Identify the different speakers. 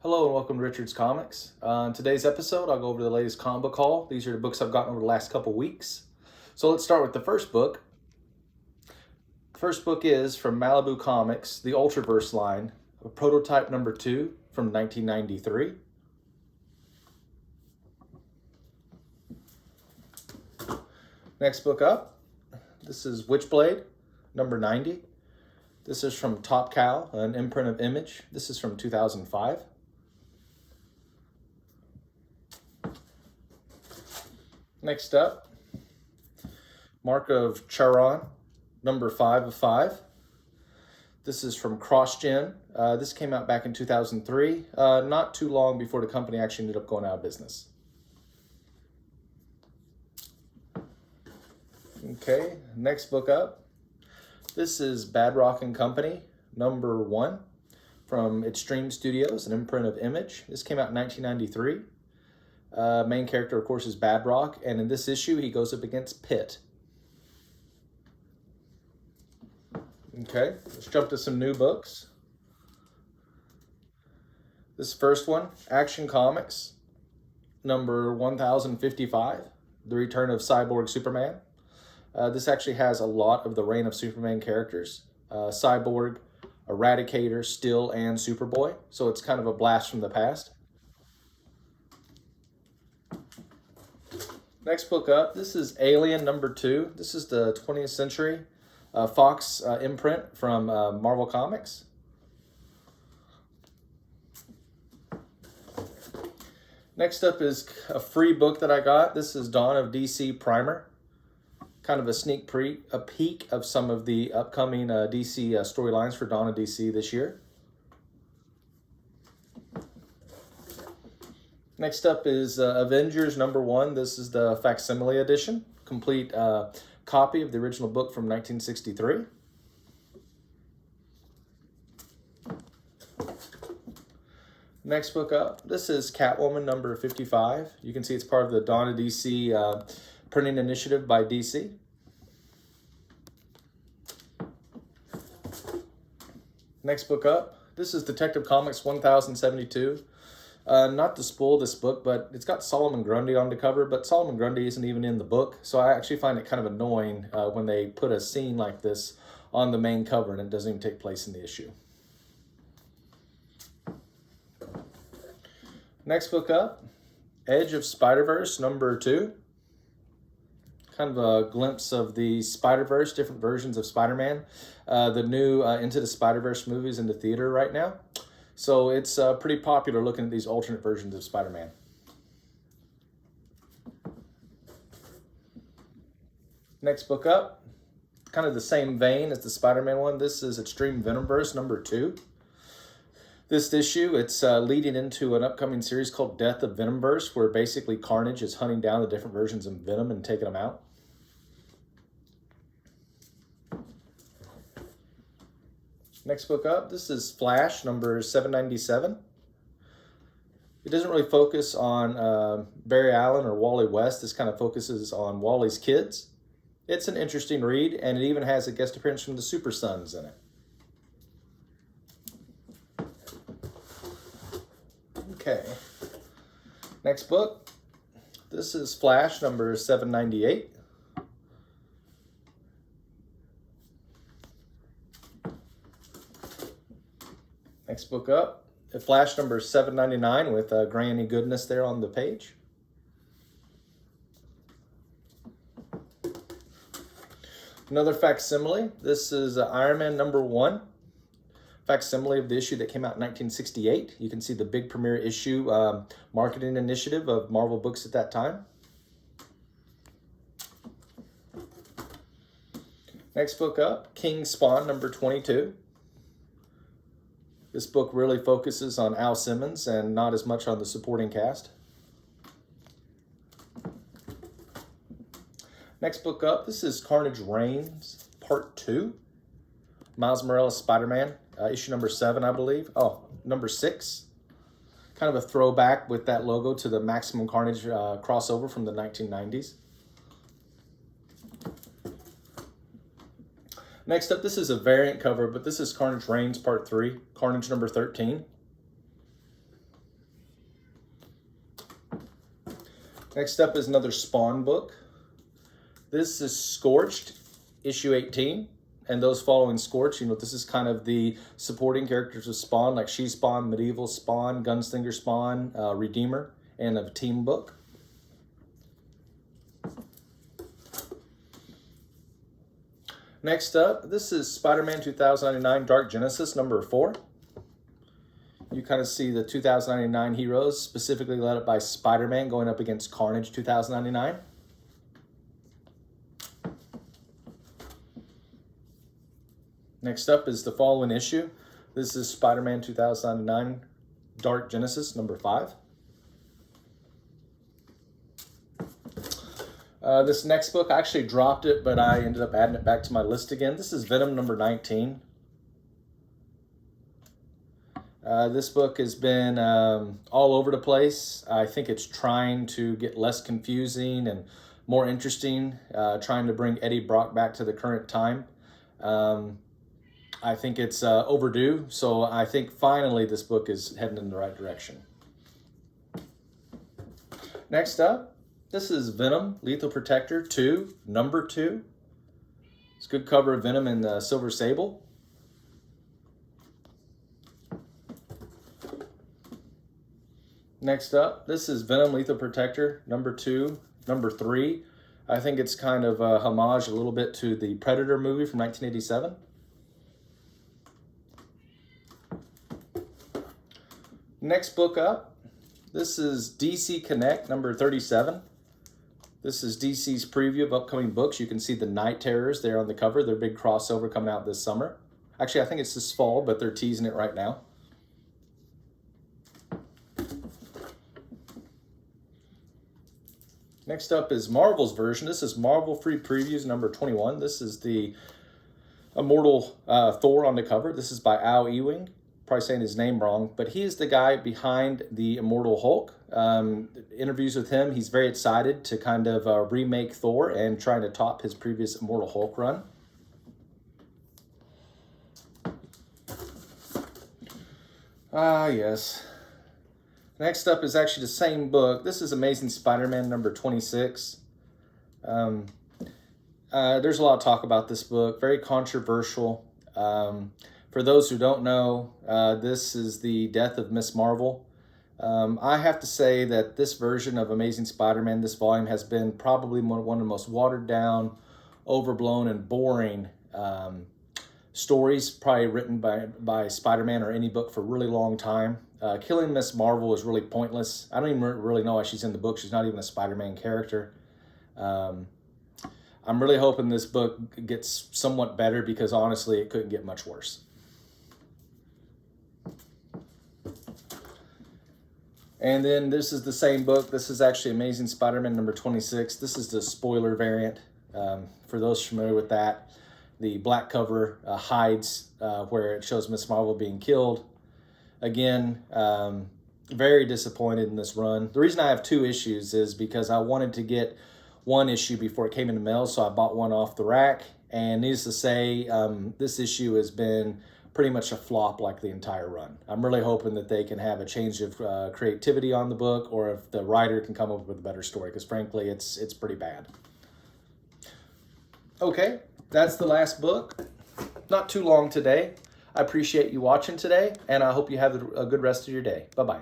Speaker 1: Hello and welcome to Richard's Comics. In today's episode, I'll go over the latest comic book haul. These are the books I've gotten over the last couple weeks. So let's start with the first book. The first book is from Malibu Comics, the Ultraverse line, a prototype number 2 from 1993. Next book up, this is Witchblade, number 90. This is from Top Cow, an imprint of Image. This is from 2005. Next up, Mark of Charon, number 5 of 5. This is from CrossGen. This came out back in 2003, not too long before the company actually ended up going out of business. Okay, next book up. This is Bad Rock and Company, number 1, from Extreme Studios, an imprint of Image. This came out in 1993. Main character, of course, is Bad Rock, and in this issue, he goes up against Pit. Okay, let's jump to some new books. This first one, Action Comics, number 1055, The Return of Cyborg Superman. This actually has a lot of the Reign of Superman characters. Cyborg, Eradicator, Still, and Superboy. So it's kind of a blast from the past. Next book up, this is Alien number 2. This is the 20th Century Fox imprint from Marvel Comics. Next up is a free book that I got. This is Dawn of DC Primer. Kind of a peek of some of the upcoming DC storylines for Dawn of DC this year. Next up is Avengers number 1. This is the facsimile edition, complete copy of the original book from 1963. Next book up, this is Catwoman number 55. You can see it's part of the Dawn of DC printing initiative by DC. Next book up, this is Detective Comics 1072. Not to spoil this book, but it's got Solomon Grundy on the cover, but Solomon Grundy isn't even in the book, so I actually find it kind of annoying when they put a scene like this on the main cover and it doesn't even take place in the issue. Next book up, Edge of Spider-Verse number 2. Kind of a glimpse of the Spider-Verse, different versions of Spider-Man. The new Into the Spider-Verse movies in the theater right now. So it's pretty popular looking at these alternate versions of Spider-Man. Next book up, kind of the same vein as the Spider-Man one. This is Extreme Venomverse number 2. This issue, it's leading into an upcoming series called Death of Venomverse, where basically Carnage is hunting down the different versions of Venom and taking them out. Next book up, this is Flash number 797. It doesn't really focus on Barry Allen or Wally West. This kind of focuses on Wally's kids. It's an interesting read, and it even has a guest appearance from the Super Sons in it. Okay, next book. This is Flash number 798. Next book up, Flash number 799 with Granny Goodness there on the page. Another facsimile. This is Iron Man number 1. Facsimile of the issue that came out in 1968. You can see the big premiere issue marketing initiative of Marvel Books at that time. Next book up, King Spawn number 22. This book really focuses on Al Simmons and not as much on the supporting cast. Next book up, this is Carnage Reigns, Part 2. Miles Morales Spider-Man, issue number 7, I believe. Oh, number 6. Kind of a throwback with that logo to the Maximum Carnage crossover from the 1990s. Next up, this is a variant cover, but this is Carnage Reigns Part 3, Carnage number 13. Next up is another Spawn book. This is Scorched, issue 18. And those following Scorch, this is kind of the supporting characters of Spawn, like She-Spawn, Medieval Spawn, Gunslinger Spawn, Redeemer, and a team book. Next up, this is Spider-Man 2099 Dark Genesis number 4. You kind of see the 2099 heroes, specifically led up by Spider-Man going up against Carnage 2099. Next up is the following issue. This is Spider-Man 2009 Dark Genesis number 5. This next book, I actually dropped it, but I ended up adding it back to my list again. This is Venom number 19. This book has been all over the place. I think it's trying to get less confusing and more interesting, trying to bring Eddie Brock back to the current time. I think it's overdue, so I think finally this book is heading in the right direction. Next up, this is Venom, Lethal Protector 2, number 2. It's a good cover of Venom and Silver Sable. Next up, this is Venom, Lethal Protector, number 2, number 3. I think it's kind of a homage a little bit to the Predator movie from 1987. Next book up, this is DC Connect, number 37. This is DC's preview of upcoming books. You can see the Night Terrors there on the cover. Their big crossover coming out this summer. Actually, I think it's this fall, but they're teasing it right now. Next up is Marvel's version. This is Marvel Free Previews number 21. This is the Immortal Thor on the cover. This is by Al Ewing. Probably saying his name wrong, but he is the guy behind the Immortal Hulk. Interviews with him, he's very excited to kind of remake Thor and trying to top his previous Immortal Hulk run. Yes. Next up is actually the same book. This is Amazing Spider-Man number 26. There's a lot of talk about this book. Very controversial. For those who don't know, this is the death of Miss Marvel. I have to say that this version of Amazing Spider-Man, this volume, has been probably one of the most watered down, overblown, and boring stories probably written by Spider-Man or any book for a really long time. Killing Miss Marvel is really pointless. I don't even really know why she's in the book. She's not even a Spider-Man character. I'm really hoping this book gets somewhat better because honestly, it couldn't get much worse. And then this is the same book. This is actually Amazing Spider-Man number 26. This is the spoiler variant. For those familiar with that, the black cover hides where it shows Miss Marvel being killed. Again, very disappointed in this run. The reason I have 2 issues is because I wanted to get one issue before it came in the mail, so I bought one off the rack. And needless to say, this issue has been pretty much a flop like the entire run. I'm really hoping that they can have a change of creativity on the book, or if the writer can come up with a better story, because frankly, it's pretty bad. Okay, that's the last book. Not too long today. I appreciate you watching today, and I hope you have a good rest of your day. Bye-bye.